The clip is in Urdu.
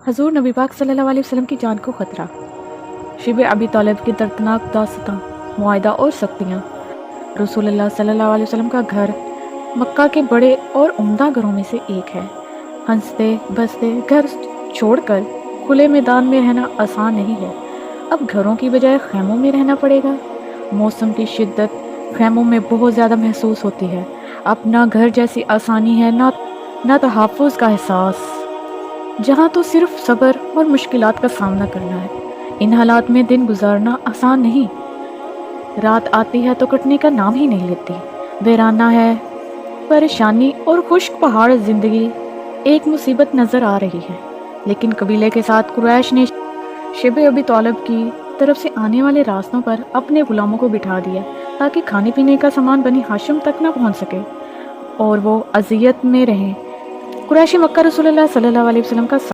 حضور نبی پاک صلی اللہ علیہ وسلم کی جان کو خطرہ، شب ابی طالب کی دردناک داستان، معاہدہ اور سختیاں۔ رسول اللہ صلی اللہ علیہ وسلم کا گھر مکہ کے بڑے اور عمدہ گھروں میں سے ایک ہے۔ ہنستے بستے گھر چھوڑ کر کھلے میدان میں رہنا آسان نہیں ہے۔ اب گھروں کی بجائے خیموں میں رہنا پڑے گا۔ موسم کی شدت خیموں میں بہت زیادہ محسوس ہوتی ہے۔ اب نہ گھر جیسی آسانی ہے نہ تحفظ کا احساس، جہاں تو صرف صبر اور مشکلات کا سامنا کرنا ہے۔ ان حالات میں دن گزارنا آسان نہیں۔ رات آتی ہے تو کٹنے کا نام ہی نہیں لیتی۔ ویرانہ ہے، پریشانی اور خشک پہاڑ زندگی ایک مصیبت نظر آ رہی ہے۔ لیکن قبیلے کے ساتھ قریش نے شب ابی طالب کی طرف سے آنے والے راستوں پر اپنے غلاموں کو بٹھا دیا تاکہ کھانے پینے کا سامان بنی ہاشم تک نہ پہنچ سکے اور وہ اذیت میں رہیں۔ قریش مکہ رسول اللہ صلی اللہ علیہ وسلم کا